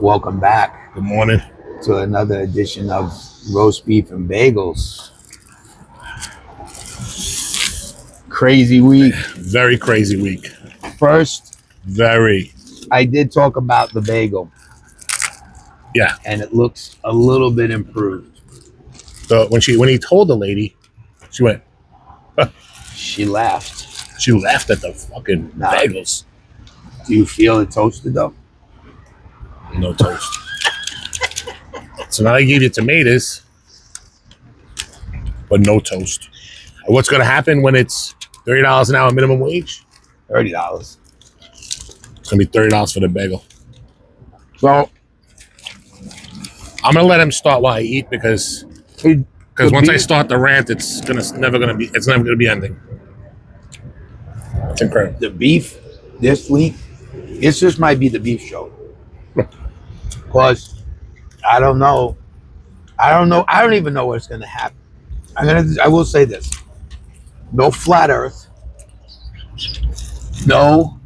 Welcome back Good morning. to another edition of Roast Beef and Bagels. Crazy week. Very crazy week. First, Very. I did talk about the bagel, Yeah. and it looks a little bit improved. So when he told the lady, she went, She laughed. she laughed at the fucking bagels. Do you feel it toasted though? No toast. So now I gave you tomatoes, but no toast. And what's going to happen when it's $30 an hour minimum wage? $30. It's going to be $30 for the bagel. So I'm going to let him start while I eat because once I start the rant, it's never going to be ending. It's incredible. The beef this week, this just might be the beef show. Because I don't know. I don't even know what's going to happen. I will say this. No flat earth. No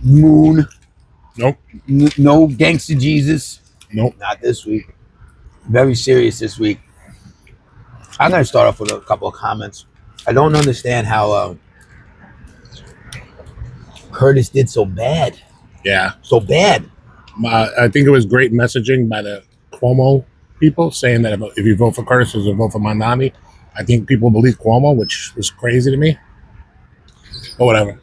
moon. Nope. No gangster Jesus. Nope. Not this week. Very serious this week. I'm going to start off with a couple of comments. I don't understand how Curtis did so bad. Yeah. So bad. I think it was great messaging by the Cuomo people saying that if you vote for Curtis or vote for Mamdani, I think people believe Cuomo, which was crazy to me. But whatever.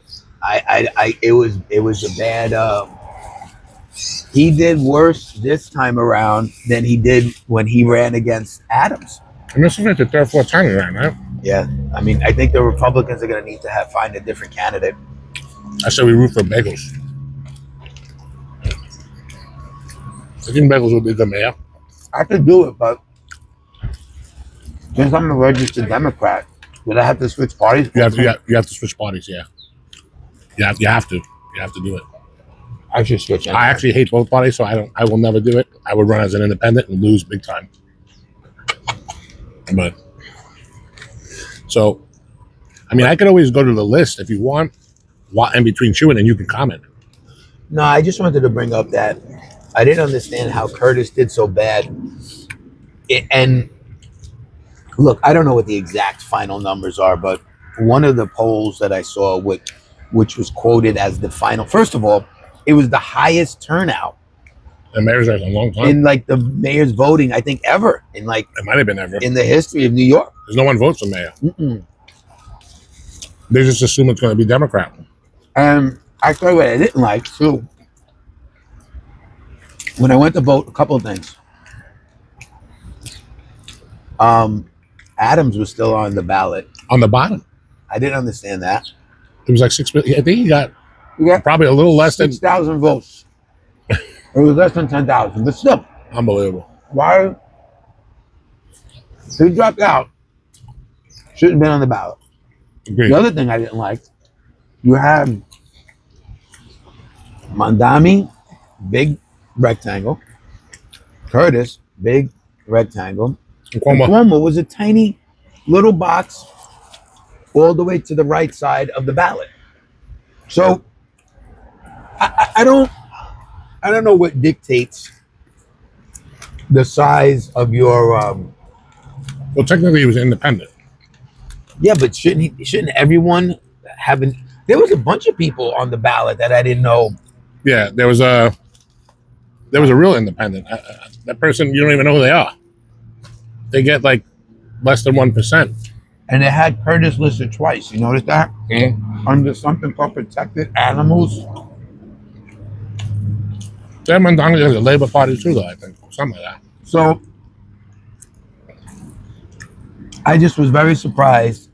It was a bad. He did worse this time around than he did when he ran against Adams. And this is like the third, fourth time around, right? Yeah, I mean, I think the Republicans are going to need to find a different candidate. I said we root for bagels. I think bagels will be the mayor. I could do it, but since I'm a registered Democrat, would I have to switch parties? You have to switch parties, yeah. You have to. You have to do it. I should switch. I actually hate both parties, so I will never do it. I would run as an independent and lose big time. But so, I mean, I could always go to the list if you want, in between chewing, and you can comment. No, I just wanted to bring up that I didn't understand how Curtis did so bad. And look, I don't know what the exact final numbers are, but one of the polls that I saw, which was quoted as the final, first of all, it was the highest turnout. The mayor's race a long time. In like the mayor's voting, I think ever. In like it might have been ever. In the history of New York. There's no one votes for mayor. Mm-mm. They just assume it's going to be Democrat. And I tell you what I didn't like too. When I went to vote, a couple of things. Adams was still on the ballot. On the bottom. I didn't understand that. It was like 6 million. I think he got probably a little less than 6,000 votes. It was less than 10,000, but still. Unbelievable. Why? He dropped out. Shouldn't have been on the ballot. Agreed. The other thing I didn't like, you had Mamdani, big rectangle. Curtis, big rectangle. And Cuomo. Cuomo was a tiny little box all the way to the right side of the ballot. So I don't know what dictates the size of your. Well, technically, he was independent. Yeah, but shouldn't everyone have been? There was a bunch of people on the ballot that I didn't know. Yeah, there was a real independent. That person, you don't even know who they are. They get like less than 1%. And it had Curtis listed twice. You notice that? Yeah. Under something called protected animals. Sam Mamdani has a Labor Party too, though, I think. Something like that. So I just was very surprised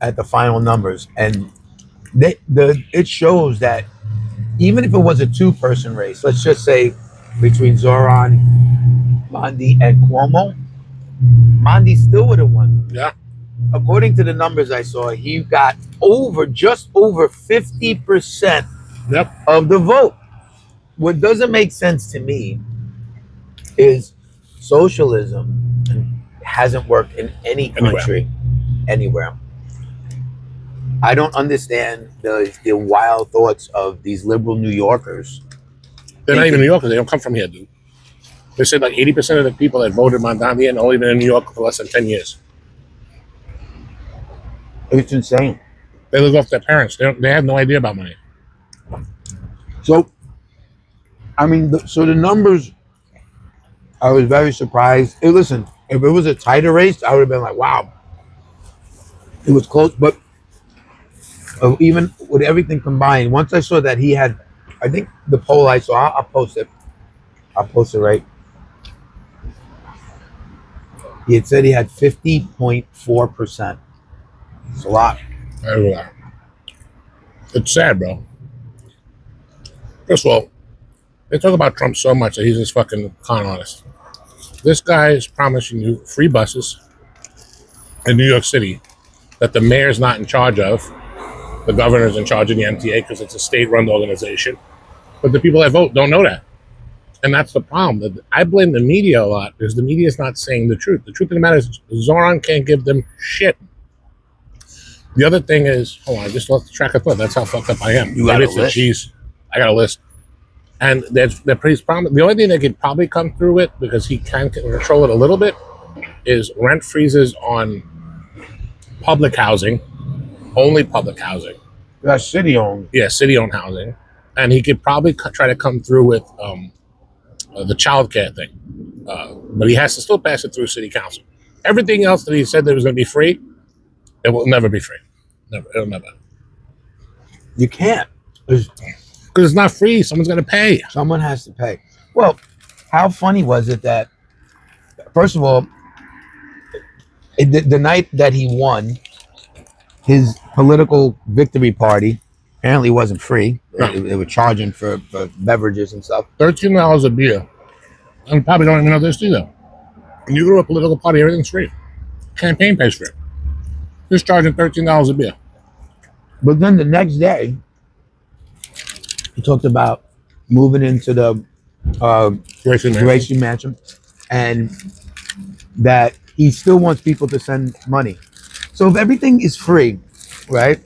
at the final numbers. And it shows that even if it was a two-person race, let's just say between Zoran, Mandi, and Cuomo, Mandi still would have won. Yeah. According to the numbers I saw, he got just over 50% of the vote. What doesn't make sense to me is socialism hasn't worked in any country anywhere. I don't understand the wild thoughts of these liberal New Yorkers They're not even New Yorkers. They don't come from here, dude. They said like 80% of the people that voted Mamdani and only been in New York for less than 10 years. It's insane. They live off their parents. They have no idea about money. So, I mean, so the numbers, I was very surprised. Hey, listen, if it was a tighter race, I would have been like, wow. It was close, but even with everything combined, once I saw that he had, I think the poll I saw, I'll post it. I'll post it right. He had said he had 50.4%. It's a lot. It's sad, bro. First of all, they talk about Trump so much that he's this fucking con artist. This guy is promising you free buses in New York City that the mayor's not in charge of. The governor's in charge of the MTA because it's a state-run organization. But the people that vote don't know that. And that's the problem. I blame the media a lot because the media is not saying the truth. The truth of the matter is Zoran can't give them shit. The other thing is, hold on, I just lost the track of thought. That's how fucked up I am. You got Maybe it's the cheese. I got a list. And they're pretty prominent. The only thing they could probably come through with, because he can control it a little bit, is rent freezes on public housing, only public housing. That's city owned. Yeah, city-owned housing. And he could probably try to come through with the child care thing. But he has to still pass it through city council. Everything else that he said that was going to be free, it will never be free. Never. It'll never. You can't. Because it's not free. Someone's going to pay. Someone has to pay. Well, how funny was it that, first of all, the night that he won, his political victory party apparently wasn't free. No. They were charging for beverages and stuff. $13 a beer. And you probably don't even know this either. When you go to a political party, everything's free. Campaign pays for it. Just charging $13 a beer. But then the next day, he talked about moving into the Gracie Mansion, and that he still wants people to send money. So if everything is free, right?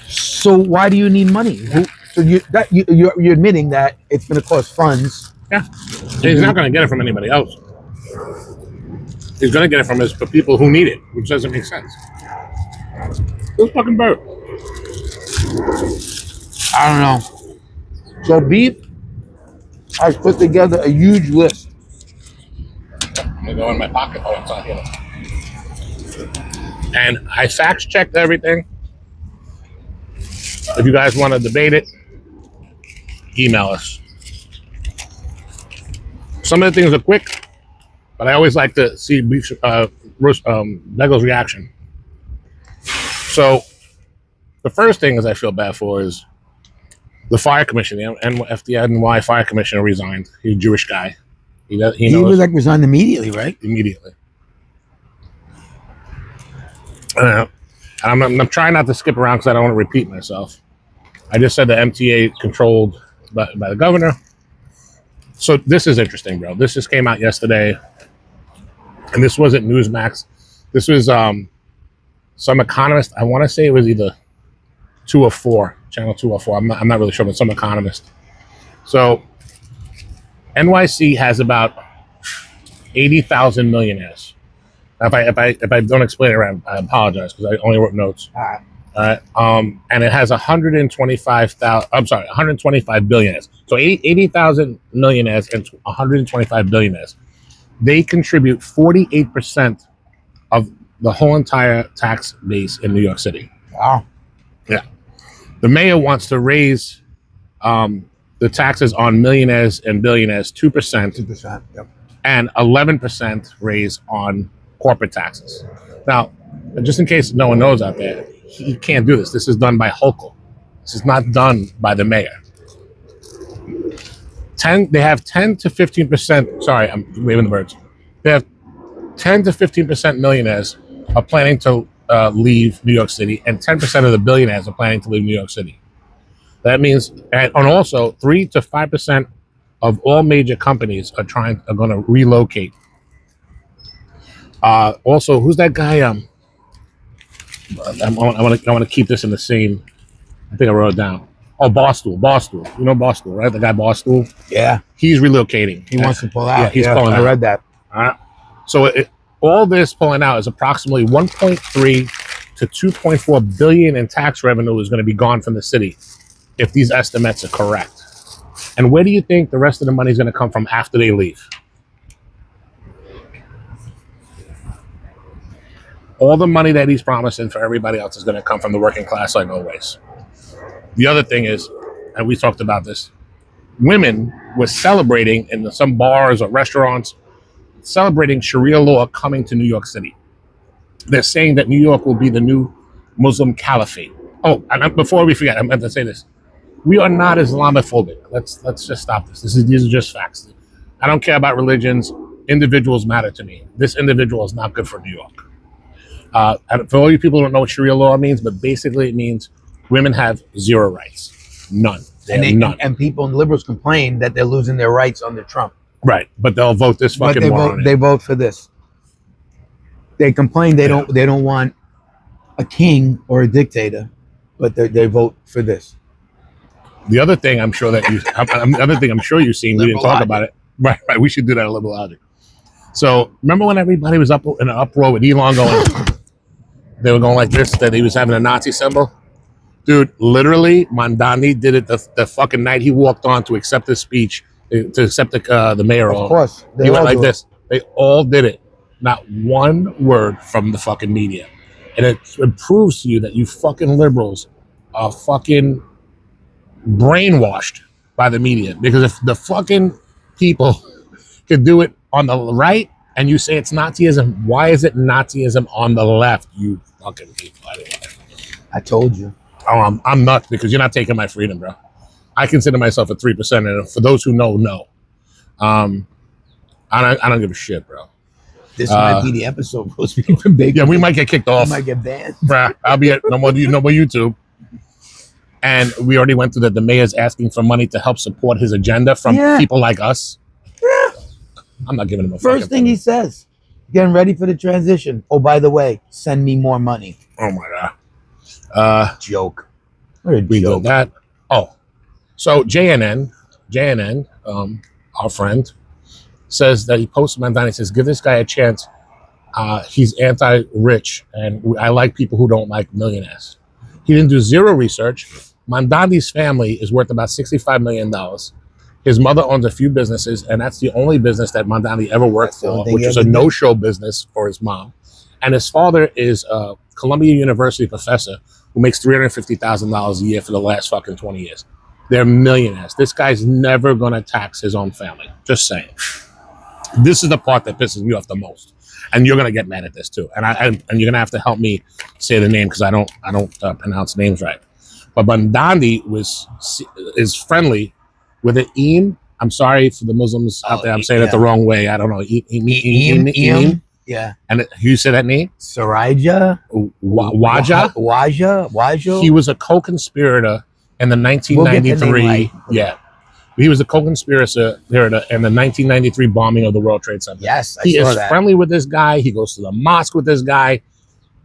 So why do you need money? So you're admitting that it's going to cost funds. Yeah. He's not going to get it from anybody else. He's going to get it from the people who need it, which doesn't make sense. This fucking bird. I don't know. So Beep has put together a huge list. I'm going to go in my pocket. Oh, it's not here. And I fact checked everything. If you guys want to debate it, email us. Some of the things are quick, but I always like to see Bego's reaction. So the first thing is I feel bad for is the fire commission, the FDNY fire commissioner resigned. He's a Jewish guy. He was like resigned immediately, right? Immediately. I'm trying not to skip around because I don't want to repeat myself. I just said the MTA controlled by the governor. So this is interesting, bro. This just came out yesterday, and this wasn't Newsmax. This was some economist. I want to say it was either 204, channel 204. I'm not really sure, but some economist. So NYC has about 80,000 millionaires. If I don't explain it right, I apologize because I only wrote notes. All right. And it has 125 billionaires. So 80,000 millionaires and 125 billionaires. They contribute 48% of the whole entire tax base in New York City. Wow. Yeah. The mayor wants to raise the taxes on millionaires and billionaires 2%. 2%. Yep. And 11% raise on corporate taxes. Now, just in case no one knows out there, he can't do this. This is done by Hochul. This is not done by the mayor. They have 10 to 15%. Sorry, I'm waving the birds. They have 10 to 15% millionaires are planning to leave New York City, and 10% of the billionaires are planning to leave New York City. That means, and also 3 to 5% of all major companies are going to relocate. Also, who's that guy? I want to keep this in the same. I think I wrote it down. Oh, Barstool. You know Barstool, right? The guy Barstool. Yeah, He's relocating. he wants to pull out. Yeah, he's pulling out. I read that. All right. So all this pulling out is approximately 1.3 to 2.4 billion in tax revenue is going to be gone from the city if these estimates are correct. And where do you think the rest of the money is going to come from after they leave? All the money that he's promising for everybody else is going to come from the working class, like always. The other thing is, and we talked about this, women were celebrating in some bars or restaurants, celebrating Sharia law coming to New York City. They're saying that New York will be the new Muslim caliphate. Oh, and before we forget, I meant to say this. We are not Islamophobic. Let's just stop this. These are just facts. I don't care about religions. Individuals matter to me. This individual is not good for New York. And for all you people who don't know what Sharia law means, but basically it means women have zero rights. None. None. And people and liberals complain that they're losing their rights under Trump. Right. But they'll vote this fucking moron in. They vote for this. They complain they don't want a king or a dictator, but they vote for this. The other thing I'm sure that you've seen, we didn't talk about it. Right. We should do that a little louder. So remember when everybody was up in an uproar with Elon going, they were going like this, that he was having a Nazi symbol? Dude, literally, Mamdani did it the fucking night he walked on to accept his speech, to accept the mayoral. Of course. He went like this. They all did it. Not one word from the fucking media. And it proves to you that you fucking liberals are fucking brainwashed by the media. Because if the fucking people could do it on the right and you say it's Nazism, why is it Nazism on the left, you fucking people? I told you. Oh, I'm nuts because you're not taking my freedom, bro. I consider myself a 3%, and for those who know. I don't give a shit, bro. This might be the episode supposed to be from Big. Yeah, we might get kicked off. We might get banned. Bruh, I'll be at no more YouTube. And we already went through that. The mayor's asking for money to help support his agenda from people like us. Yeah. I'm not giving him a first thing he says, getting ready for the transition. Oh, by the way, send me more money. Oh my god. Joke. We did that. Oh, so JNN, our friend, says that he posted Mamdani, says, give this guy a chance. He's anti-rich, and I like people who don't like millionaires. He didn't do zero research. Mamdani's family is worth about $65 million. His mother owns a few businesses, and that's the only business that Mamdani ever worked for, which is a no-show business for his mom. And his father is a Columbia University professor who makes $350,000 a year for the last fucking 20 years. They're millionaires. This guy's never going to tax his own family. Just saying. This is the part that pisses me off the most. And you're going to get mad at this too. And you're going to have to help me say the name because I don't pronounce names right. But Mamdani is friendly with an Eem. I'm sorry for the Muslims out there. I'm saying it the wrong way. I don't know. Eem. Yeah. And you said that name? Sarija? Waja? He was a co-conspirator in the 1993. He was a co-conspirator in the 1993 bombing of the World Trade Center. Yes, he is friendly with this guy. He goes to the mosque with this guy.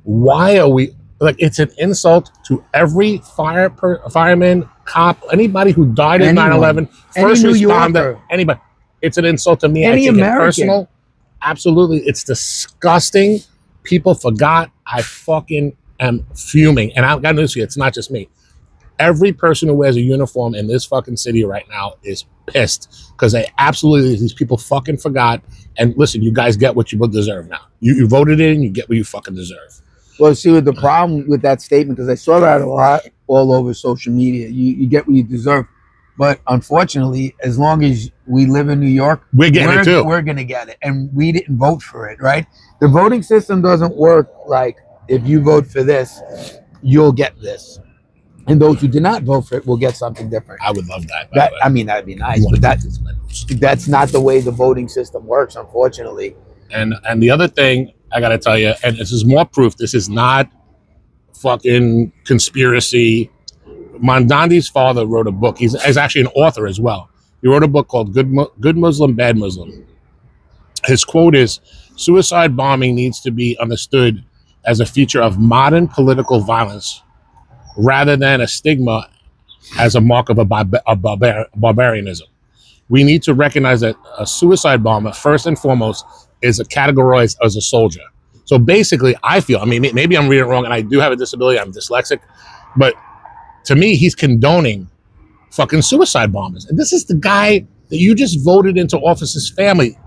Why are we like? It's an insult to every fireman, cop, anybody who died in 9/11, first responder, anybody. It's an insult to me. Any I take American. it personal. Absolutely, it's disgusting. People forgot. I fucking am fuming, and I've got news for you. It's not just me. Every person who wears a uniform in this fucking city right now is pissed because these people fucking forgot. And listen, you guys get what you deserve now. You voted in, you get what you fucking deserve. Well, see, what the problem with that statement, because I saw that a lot all over social media, you get what you deserve. But unfortunately, as long as we live in New York, we're getting it too. We're going to get it. And we didn't vote for it, right? The voting system doesn't work like if you vote for this, you'll get this. And those who did not vote for it will get something different. I would love that. I mean, that'd be nice, but that's not the way the voting system works, unfortunately. And the other thing I got to tell you, and this is more proof, this is not fucking conspiracy. Mamdani's father wrote a book. He's actually an author as well. He wrote a book called Good Muslim, Bad Muslim. His quote is, suicide bombing needs to be understood as a feature of modern political violence rather than a stigma as a mark of barbarianism. We need to recognize that a suicide bomber, first and foremost, is categorized as a soldier. So basically, I feel, I mean, maybe I'm reading it wrong, and I do have a disability, I'm dyslexic, but to me, he's condoning fucking suicide bombers. And this is the guy that you just voted into office's family.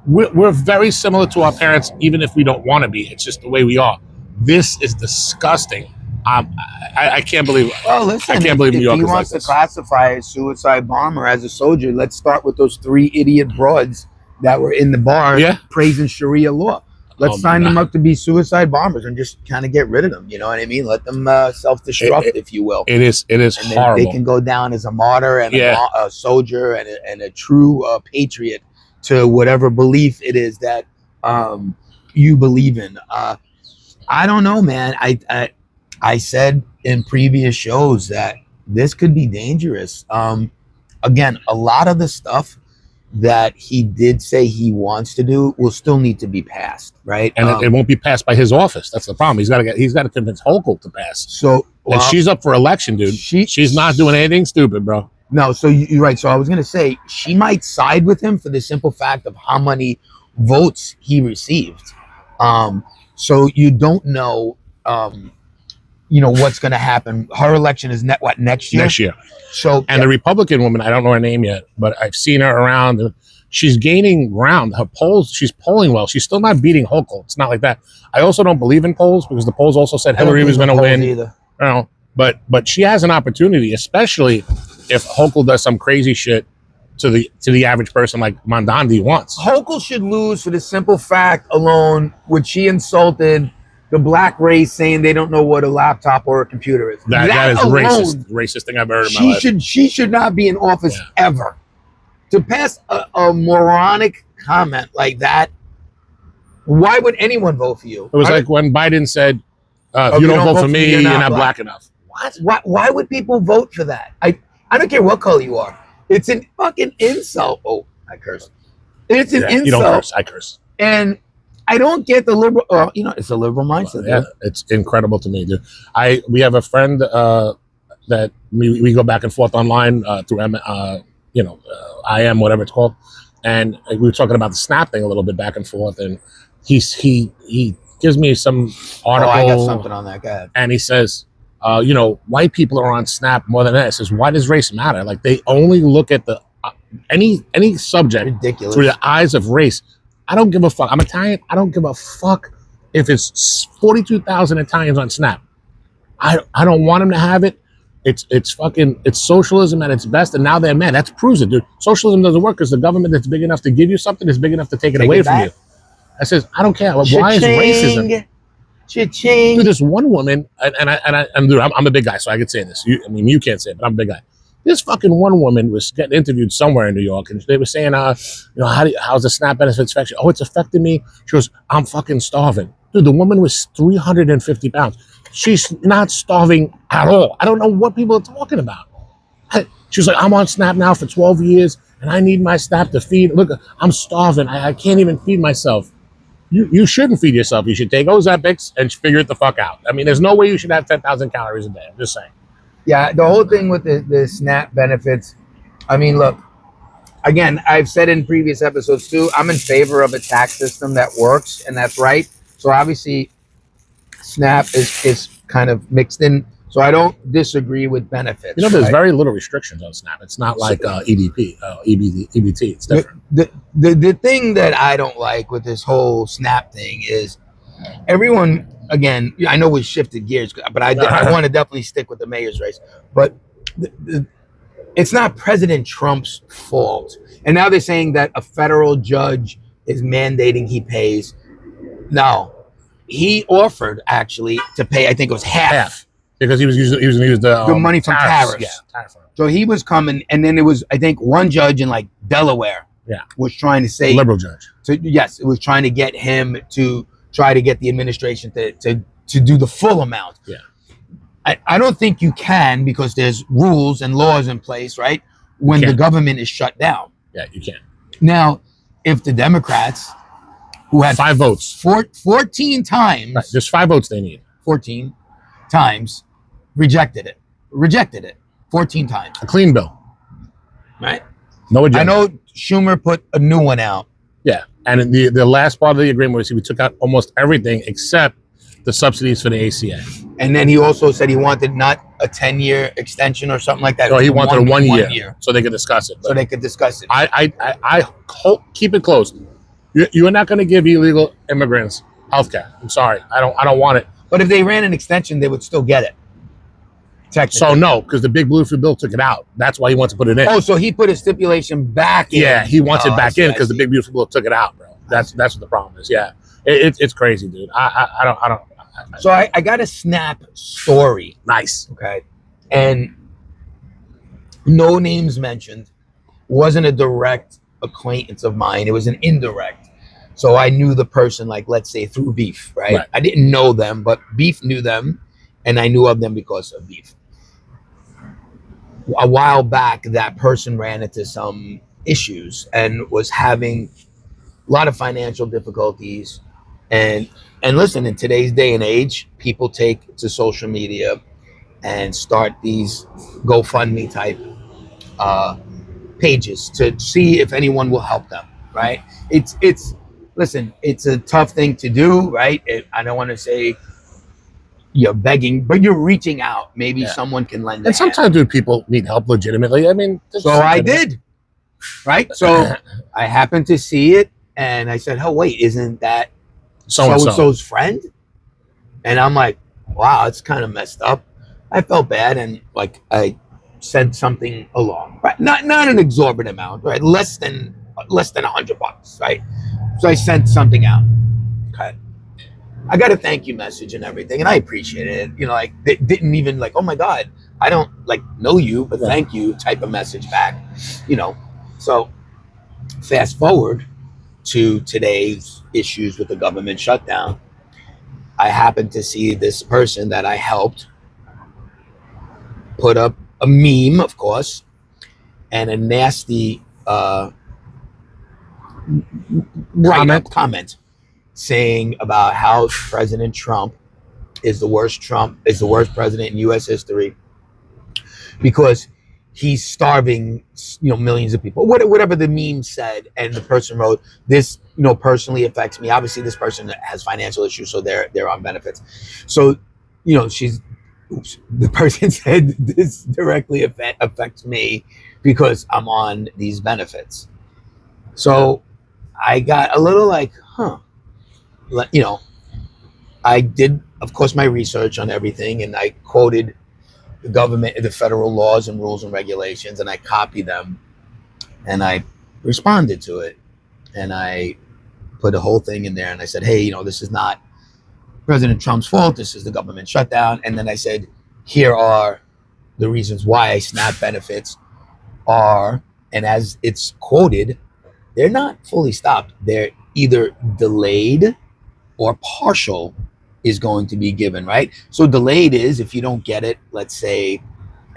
We're very similar to our parents, even if we don't want to be. It's just the way we are. This is disgusting. I can't believe. Well, listen, I can't believe New if York he is like wants to this. classify a suicide bomber as a soldier, let's start with those 3 idiot broads that were in the bar praising Sharia law. Let's sign them up to be suicide bombers and just kind of get rid of them. You know what I mean? Let them self-destruct, if you will. It is and horrible. They can go down as a martyr and a soldier and a true patriot to whatever belief it is that you believe in. I don't know, man. I said in previous shows that this could be dangerous. Again, a lot of the stuff that he did say he wants to do will still need to be passed, right? And it won't be passed by his office. That's the problem. He's got to convince Hochul to pass. So and she's up for election, dude. She's not doing anything stupid, bro. No, so you're right. So I was gonna say she might side with him for the simple fact of how many votes he received. So you don't know, what's gonna happen. Her election is next year? Next year. So the Republican woman, I don't know her name yet, but I've seen her around. She's gaining ground. Her polls, she's polling well. She's still not beating Hochul. It's not like that. I also don't believe in polls because the polls also said Hillary was going to win. Either. You know, but she has an opportunity, especially if Hochul does some crazy shit to the average person like Mamdani wants. Hochul should lose for the simple fact alone, which she insulted the black race, saying they don't know what a laptop or a computer is. That is alone, racist thing I've heard in my life. She should not be in office ever. To pass a moronic comment like that, why would anyone vote for you? It was like when Biden said, if you don't vote for me, you're not black enough. What? Why would people vote for that? I don't care what color you are. It's an fucking insult. Oh, I curse. It's an insult. You don't curse. I curse. And I don't get the liberal, it's a liberal mindset. Yeah, it's incredible to me, dude. We have a friend that we go back and forth online through IM, whatever it's called, and we were talking about the Snap thing a little bit back and forth, and he gives me some article. I got something on that guy, and he says, white people are on Snap more than that. He says, why does race matter? Like they only look at the any subject ridiculous through the eyes of race. I don't give a fuck. I'm Italian. I don't give a fuck if it's 42,000 Italians on Snap. I don't want them to have it. It's socialism at its best, and now they're mad. That proves it, dude. Socialism doesn't work because the government that's big enough to give you something is big enough to take it away from you. I says, I don't care. Why is racism? Cha-ching. Dude, this one woman, and dude, I'm a big guy, so I could say this. You can't say it, but I'm a big guy. This fucking one woman was getting interviewed somewhere in New York, and they were saying, how's the SNAP benefits affect you? Oh, it's affecting me. She goes, I'm fucking starving. Dude, the woman was 350 pounds. She's not starving at all. I don't know what people are talking about. She was like, I'm on SNAP now for 12 years, and I need my SNAP to feed. Look, I'm starving. I can't even feed myself. You shouldn't feed yourself. You should take Ozempic and figure it the fuck out. I mean, there's no way you should have 10,000 calories a day. I'm just saying. Yeah, the whole thing with the SNAP benefits, I mean, look, again, I've said in previous episodes too, I'm in favor of a tax system that works, and that's right. So obviously, SNAP is kind of mixed in. So I don't disagree with benefits. There's very little restrictions on SNAP. It's not like EBT. It's different. The thing that I don't like with this whole SNAP thing is everyone, again, I know we shifted gears, but I want to definitely stick with the mayor's race. But it's not President Trump's fault. And now they're saying that a federal judge is mandating he pays. No, he offered actually to pay, I think it was half. Because he was using the money from tariffs. Yeah, tariff. So he was coming, and then it was, I think, one judge in like Delaware was trying to say, liberal judge. So yes, it was trying to get him to try to get the administration to do the full amount. Yeah. I don't think you can, because there's rules and laws in place, right? When the government is shut down. Yeah, you can't. Now, if the Democrats, who had 5 votes, 14 times, there's 5 votes they need. 14 times, rejected it. 14 times, A clean bill. right? No I agenda. know Schumer put a new one out. Yeah. And the last part of the agreement was we took out almost everything except the subsidies for the ACA. And then he also said he wanted not a 10-year extension or something like that. No, he It was wanted a 1 year, so they could discuss it. so they could discuss it. I hope, keep it closed. You are not going to give illegal immigrants healthcare. I'm sorry. I don't want it. But if they ran an extension, they would still get it. Technically. So no, because the big beautiful bill took it out. That's why he wants to put it in. Oh, so he put a stipulation back in. Yeah, he wants it back in because the big. big beautiful bill took it out, bro. That's what the problem is. Yeah, it's crazy, dude. I don't. So I got a Snap story. Nice. Okay. And no names mentioned. Wasn't a direct acquaintance of mine. It was an indirect. So I knew the person, like, let's say through Beef, right? I didn't know them, but Beef knew them, and I knew of them because of Beef. A while back, that person ran into some issues and was having a lot of financial difficulties. And listen, in today's day and age, people take to social media and start these GoFundMe type pages to see if anyone will help them, right? Listen, it's a tough thing to do, right? I don't want to say you're begging, but you're reaching out. Maybe someone can lend a And hand. sometimes, dude, people need help legitimately. I mean, So I did, right? So I happened to see it, and I said, "Oh, wait, isn't that so-and-so's friend?" And I'm like, "Wow, it's kind of messed up." I felt bad, and like I sent something along, right? Not an exorbitant amount, right? Less than $100, right? So I sent something out. Okay. I got a thank you message and everything, and I appreciated it. You know, like they didn't even like, oh my God, I don't like know you, but thank you type of message back. You know, so fast forward to today's issues with the government shutdown. I happened to see this person that I helped put up a meme, of course, and a nasty comment saying about how President Trump is the worst president in U.S. history because he's starving, millions of people. Whatever the meme said, and the person wrote, "This, personally affects me." Obviously, this person has financial issues, so they're on benefits. So, the person said, "This directly affects me because I'm on these benefits." So I got a little like, huh. I did, of course, my research on everything, and I quoted the federal laws and rules and regulations, and I copied them, and I responded to it, and I put a whole thing in there, and I said, "Hey, this is not President Trump's fault. This is the government shutdown." And then I said, "Here are the reasons why I SNAP benefits are," and as it's quoted, they're not fully stopped. They're either delayed or partial is going to be given, right? So delayed is if you don't get it, let's say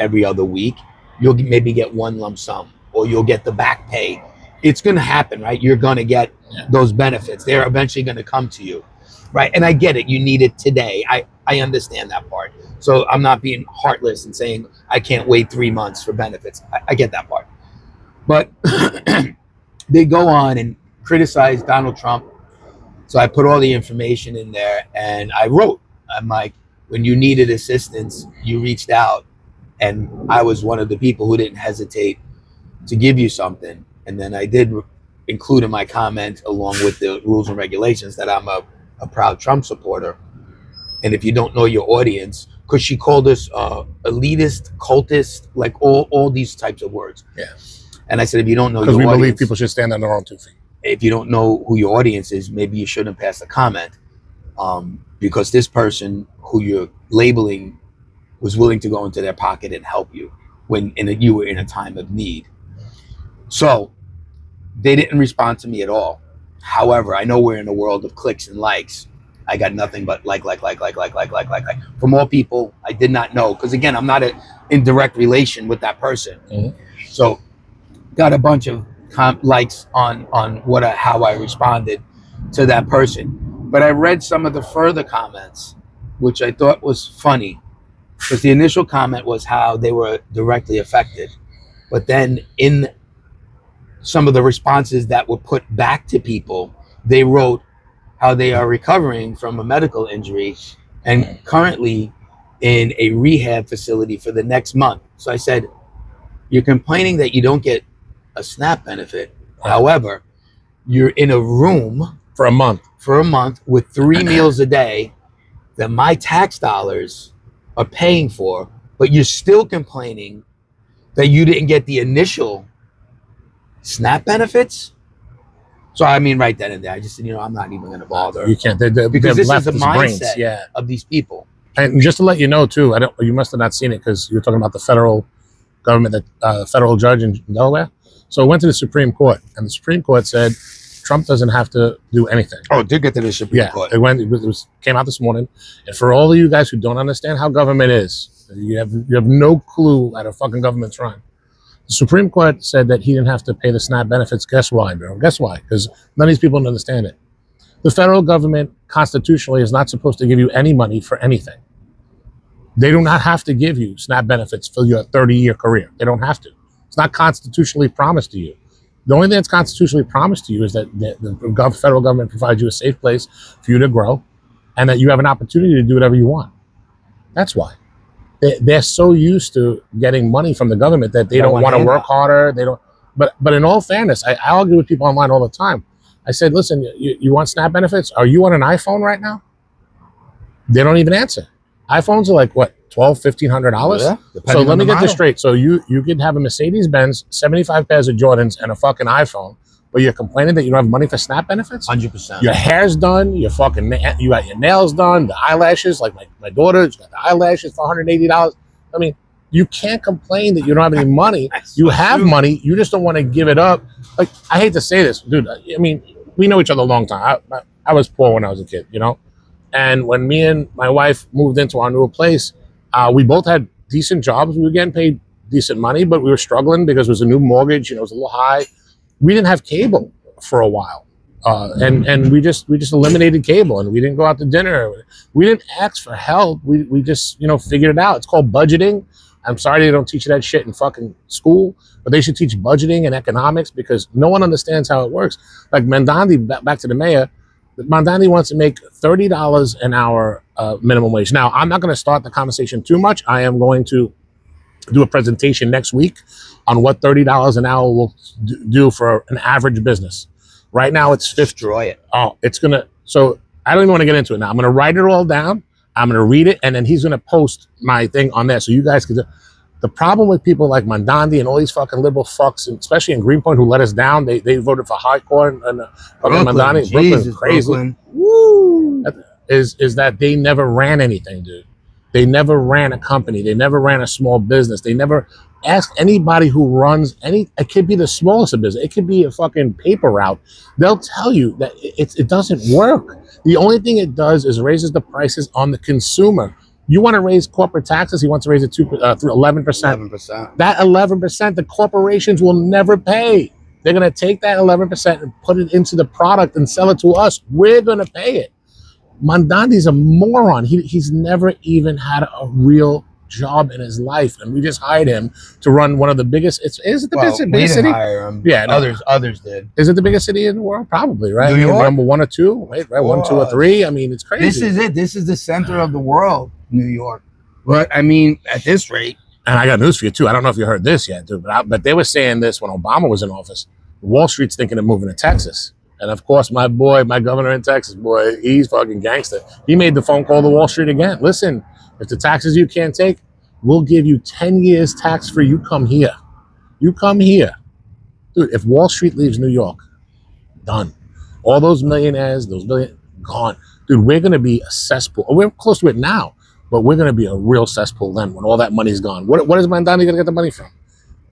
every other week, you'll maybe get one lump sum, or you'll get the back pay. It's going to happen, right? You're going to get those benefits. They're eventually going to come to you, right? And I get it. You need it today. I understand that part. So I'm not being heartless and saying I can't wait 3 months for benefits. I get that part. But they go on and criticize Donald Trump. So I put all the information in there, and I'm like, when you needed assistance, you reached out, and I was one of the people who didn't hesitate to give you something. And then I did include in my comment, along with the rules and regulations, that I'm a proud Trump supporter. And if you don't know your audience, because she called us elitist, cultist, like all these types of words. Yeah. And I said, if you don't know your because we audience, believe people should stand on their own 2 feet. if you don't know who your audience is, maybe you shouldn't pass the comment, because this person who you're labeling was willing to go into their pocket and help you when you were in a time of need. So they didn't respond to me at all. However, I know we're in a world of clicks and likes. I got nothing but like. For more people I did not know, because again, I'm not in direct relation with that person. Mm-hmm. So got a bunch of likes on how I responded to that person. But I read some of the further comments, which I thought was funny. because the initial comment was how they were directly affected, but then in some of the responses that were put back to people, they wrote how they are recovering from a medical injury and currently in a rehab facility for the next month. So I said, you're complaining that you don't get a SNAP benefit. However, you're in a room For a month with 3 meals a day that my tax dollars are paying for, but you're still complaining that you didn't get the initial SNAP benefits. So I mean, right then and there, I just said, I'm not even going to bother. You can't. Because this is the mindset mindset of these people. And just to let you know too, you must have not seen it because you were talking about the federal government, that federal judge in Delaware. So it went to the Supreme Court, and the Supreme Court said Trump doesn't have to do anything. Oh, it did get to the Supreme Court. It came out this morning. And for all of you guys who don't understand how government is, you have no clue how the fucking government's run. The Supreme Court said that he didn't have to pay the SNAP benefits. Guess why, bro? Guess why? Because none of these people don't understand it. The federal government constitutionally is not supposed to give you any money for anything. They do not have to give you SNAP benefits for your 30-year career. They don't have to. It's not constitutionally promised to you. The only thing that's constitutionally promised to you is that the federal government provides you a safe place for you to grow and that you have an opportunity to do whatever you want. That's why. They're so used to getting money from the government that they don't want to work harder. They don't. But in all fairness, I argue with people online all the time. I said, listen, you want SNAP benefits? Are you on an iPhone right now? They don't even answer. iPhones are like, what, $1,200, $1,500? Yeah, so let me get this straight. So you could have a Mercedes-Benz, 75 pairs of Jordans, and a fucking iPhone, but you're complaining that you don't have money for SNAP benefits? 100%. Your hair's done. You got your nails done. The eyelashes, like my daughter's got the eyelashes for $180. I mean, you can't complain that you don't have any money. You have money. You just don't want to give it up. Like, I hate to say this, dude. I mean, we know each other a long time. I was poor when I was a kid, And when me and my wife moved into our new place, we both had decent jobs. We were getting paid decent money, but we were struggling because it was a new mortgage. It was a little high. We didn't have cable for a while, and we just eliminated cable, and we didn't go out to dinner. We didn't ask for help. We just figured it out. It's called budgeting. I'm sorry they don't teach you that shit in fucking school, but they should teach budgeting and economics because no one understands how it works. Like Mamdani, back to the mayor. Mamdani wants to make $30 an hour minimum wage. Now, I'm not going to start the conversation too much. I am going to do a presentation next week on what $30 an hour will do for an average business. Right now, it's destroy it. Oh, it's going to. So I don't even want to get into it now. I'm going to write it all down. I'm going to read it, and then he's going to post my thing on there so you guys can. The problem with people like Mamdani and all these fucking liberal fucks, and especially in Greenpoint, who let us down, they voted for high court and Mamdani. Brooklyn, crazy. Brooklyn. Woo! Is that they never ran anything, dude. They never ran a company. They never ran a small business. They never asked anybody who runs any. It could be the smallest of business. It could be a fucking paper route. They'll tell you that it doesn't work. The only thing it does is raises the prices on the consumer. You want to raise corporate taxes? He wants to raise it through 11%. 11%. That 11%, the corporations will never pay. They're going to take that 11% and put it into the product and sell it to us. We're going to pay it. Mamdani's a moron. He's never even had a real job in his life, and we just hired him to run one of the biggest. Is it the biggest city? Hire him. Yeah, no. Others did. Is it the biggest city in the world? Probably, right? New York? Number 1 or 2, right? 1, 2, or 3. I mean, it's crazy. This is it. This is the center of the world, New York. But I mean, at this rate. And I got news for you too. I don't know if you heard this yet, dude, but they were saying this when Obama was in office. Wall Street's thinking of moving to Texas. And of course, my governor in Texas, boy, he's fucking gangster. He made the phone call to Wall Street again. Listen, if the taxes you can't take, we'll give you 10 years tax free. You come here. You come here. Dude, if Wall Street leaves New York, done. All those millionaires, gone. Dude, we're going to be a cesspool. We're close to it now, but we're going to be a real cesspool then when all that money's gone. What is Mamdani going to get the money from?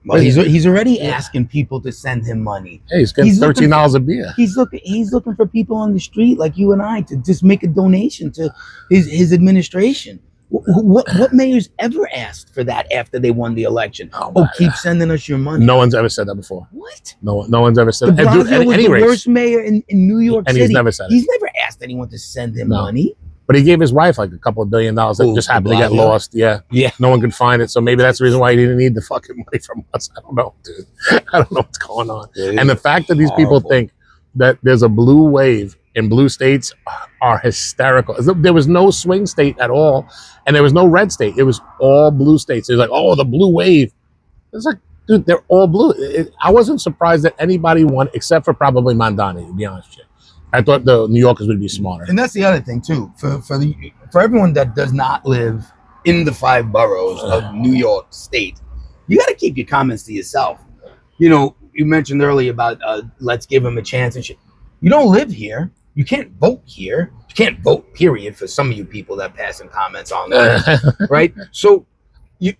Well, he's already asking people to send him money. Hey, he's getting $13 a beer. He's looking for people on the street like you and I to just make a donation to his administration. What mayors ever asked for that after they won the election? Keep sending us your money. No one's ever said that before. What? No one's ever said that. De Blasio was the worst mayor in New York City. He's never said it. He's never asked anyone to send him money. But he gave his wife like a couple of $1 billion that just happened to get lost. Yeah. No one could find it. So maybe that's the reason why he didn't need the fucking money from us. I don't know, dude. I don't know what's going on. Dude, and the fact that these people think that there's a blue wave in blue states are hysterical. There was no swing state at all, and there was no red state. It was all blue states. It was like, oh, the blue wave. It's like, dude, they're all blue. I wasn't surprised that anybody won, except for probably Mamdani, to be honest with you. I thought the New Yorkers would be smarter. And that's the other thing, too. For everyone that does not live in the 5 boroughs of New York State, you got to keep your comments to yourself. You know, you mentioned earlier about let's give them a chance and shit. You don't live here. You can't vote here. You can't vote, period, for some of you people that pass in comments on that, right? So you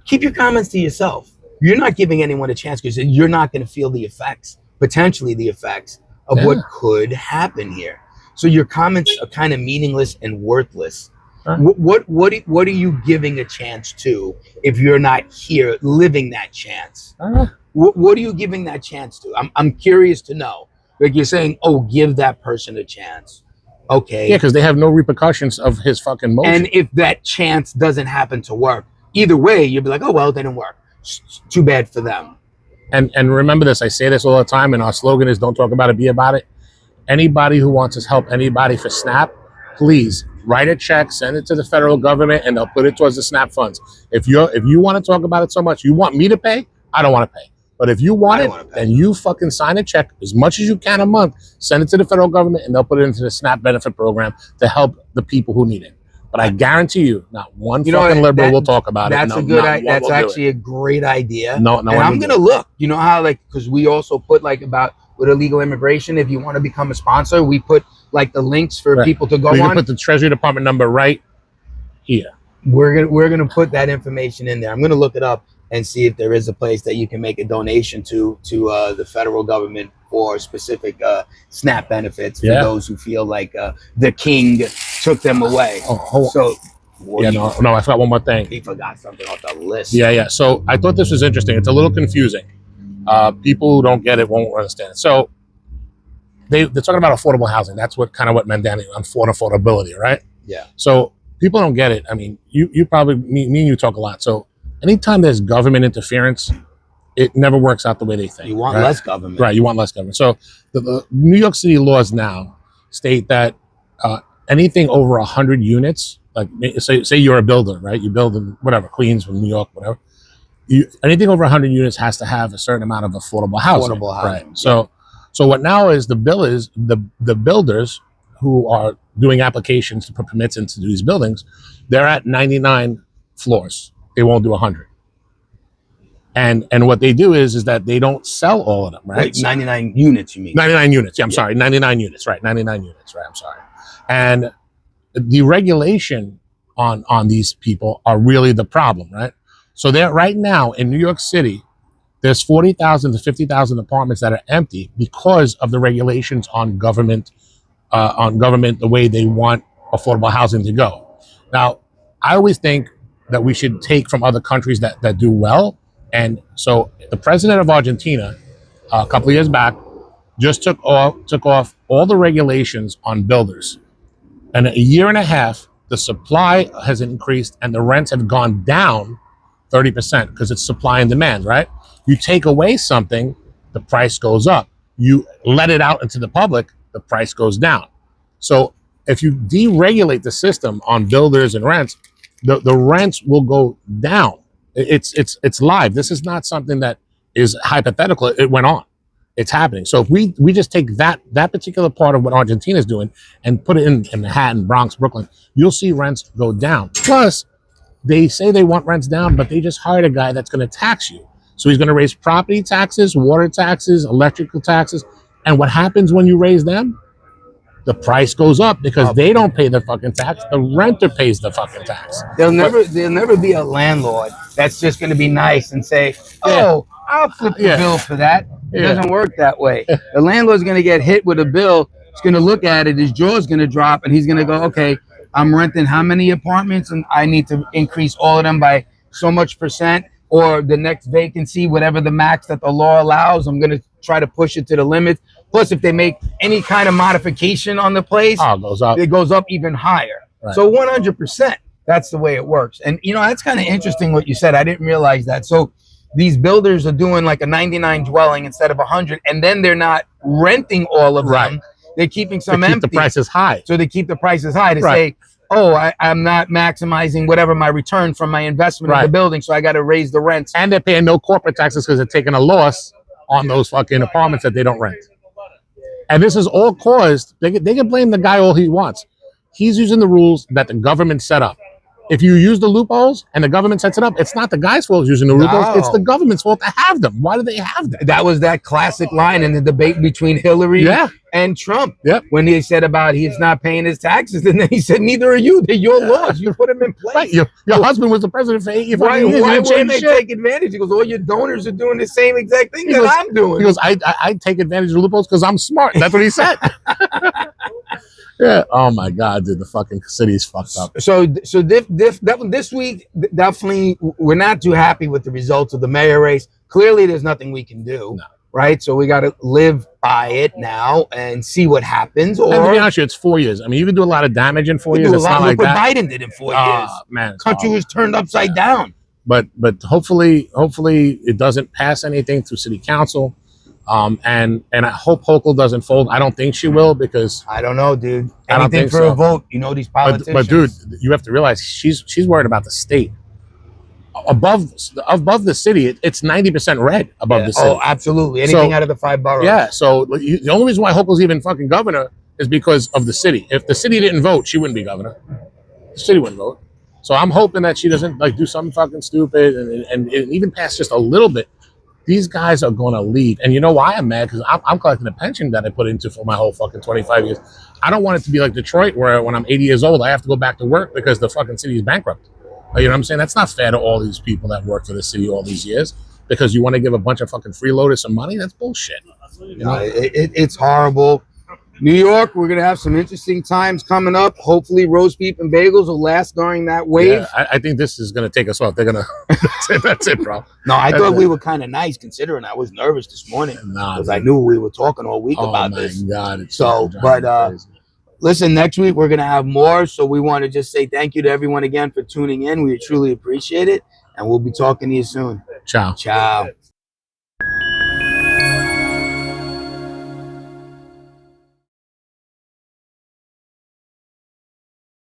keep your comments to yourself. You're not giving anyone a chance because you're not going to feel the effects, potentially the effects of what could happen here. So your comments are kind of meaningless and worthless. What are you giving a chance to if you're not here living that chance? What are you giving that chance to? I'm curious to know. Like you're saying, oh, give that person a chance. Okay. Yeah, because they have no repercussions of his fucking motion. And if that chance doesn't happen to work, either way, you'll be like, oh, well, it didn't work. Too bad for them. And remember this, I say this all the time, and our slogan is don't talk about it, be about it. Anybody who wants to help anybody for SNAP, please write a check, send it to the federal government, and they'll put it towards the SNAP funds. If you want to talk about it so much, you want me to pay, I don't want to pay. But if you want it, then you fucking sign a check as much as you can a month, send it to the federal government, and they'll put it into the SNAP benefit program to help the people who need it. But I guarantee you, not one fucking liberal will talk about it. That's a good idea. That's actually a great idea. No, and I'm going to look. You know how, like, because we also put, like, about with illegal immigration, if you want to become a sponsor, we put, like, the links for people to go on. You can put the Treasury Department number right here. We're gonna put that information in there. I'm gonna look it up and see if there is a place that you can make a donation to the federal government for specific SNAP benefits for those who feel like the king took them away. No, I forgot one more thing. He forgot something off the list. Yeah. So I thought this was interesting. It's a little confusing. People who don't get it won't understand it. So they're talking about affordable housing. That's what Mamdani on affordability, right? Yeah. So people don't get it. I mean, you probably, me and you talk a lot. So anytime there's government interference, it never works out the way they think. You want less government. Right, you want less government. So the New York City laws now state that anything over 100 units, like say you're a builder, right? You build in whatever, Queens, New York, whatever. Anything over 100 units has to have a certain amount of affordable housing. Right. So what now is the bill is the builders who are doing applications to put permits into these buildings, they're at 99 floors. They won't do 100. And what they do is that they don't sell all of them, right? Wait, 99 units, you mean? 99 units. Yeah, I'm sorry. 99 units, right? 99 units, right? I'm sorry. And the regulation on these people are really the problem, right? So they're right now in New York City, there's 40,000 to 50,000 apartments that are empty because of the regulations on government, the way they want affordable housing to go. Now, I always think that we should take from other countries that do well. And so the president of Argentina, a couple of years back, just took off all the regulations on builders. And a year and a half, the supply has increased and the rents have gone down 30% because it's supply and demand, right? You take away something, the price goes up. You let it out into the public, the price goes down. So if you deregulate the system on builders and rents, the rents will go down. It's live. This is not something that is hypothetical. It went on. It's happening. So if we just take that particular part of what Argentina is doing and put it in Manhattan, Bronx, Brooklyn, you'll see rents go down. Plus, they say they want rents down, but they just hired a guy that's going to tax you. So he's going to raise property taxes, water taxes, electrical taxes. And what happens when you raise them? The price goes up because they don't pay the fucking tax. The renter pays the fucking tax. There'll never be a landlord that's just going to be nice and say, "Oh, I'll flip the bill for that." It doesn't work that way. The landlord's going to get hit with a bill. He's going to look at it. His jaw's going to drop, and he's going to go, "Okay, I'm renting how many apartments, and I need to increase all of them by so much percent, or the next vacancy, whatever the max that the law allows. I'm going to try to push it to the limit." Plus, if they make any kind of modification on the place, it goes up. It goes up even higher. Right. So 100%, that's the way it works. And you know, that's kind of interesting what you said. I didn't realize that. So these builders are doing like a 99 dwelling instead of 100, and then they're not renting all of them. They're keeping some to keep empty. the prices high. So they keep the prices high to say, oh, I'm not maximizing whatever my return from my investment in the building, so I got to raise the rents. And they're paying no corporate taxes because they're taking a loss on those fucking apartments that they don't rent. And this is all caused, they can blame the guy all he wants. He's using the rules that the government set up. If you use the loopholes and the government sets it up, it's not the guy's fault using the loopholes. It's the government's fault to have them. Why do they have them? That was that classic line in the debate between Hillary and Trump. When he said about he's not paying his taxes, and then he said, neither are you. They're your laws. You put them in place. Right. Your husband was the president for 8 years. Why wouldn't they take advantage? He goes, all your donors are doing the same exact thing that I'm doing. He goes, I take advantage of the loopholes because I'm smart. That's what he said. Yeah. Oh my God, dude, the fucking city's fucked up. So this week, definitely, we're not too happy with the results of the mayor race. Clearly, there's nothing we can do, right? So we got to live by it now and see what happens. Or, and to be honest, it's 4 years. I mean, you can do a lot of damage in 4 years. It's not like that. What Biden did in 4 years. Man, country was turned upside down. But hopefully it doesn't pass anything through city council. And I hope Hochul doesn't fold. I don't think she will because I don't know, dude. I don't think for so. a vote, you know, these politicians. But dude, you have to realize she's worried about the state. Above the city, it's 90% red above the city. Oh, absolutely. Anything out of the 5 boroughs. Yeah. So the only reason why Hochul's even fucking governor is because of the city. If the city didn't vote, she wouldn't be governor. The city wouldn't vote. So I'm hoping that she doesn't like do something fucking stupid and even pass just a little bit. These guys are going to leave. And you know why I'm mad? Because I'm collecting a pension that I put into for my whole fucking 25 years. I don't want it to be like Detroit where when I'm 80 years old, I have to go back to work because the fucking city is bankrupt. You know what I'm saying? That's not fair to all these people that work for the city all these years because you want to give a bunch of fucking freeloaders some money? That's bullshit. You know? It's horrible. New York, we're going to have some interesting times coming up. Hopefully roast beef and bagels will last during that wave. Yeah, I think this is going to take us off. They're going to... That's it, bro. No, I thought we were kind of nice considering I was nervous this morning because I knew we were talking all week about this. Oh, my God. It's so, but listen, next week we're going to have more. So we want to just say thank you to everyone again for tuning in. We truly appreciate it. And we'll be talking to you soon. Ciao. Ciao.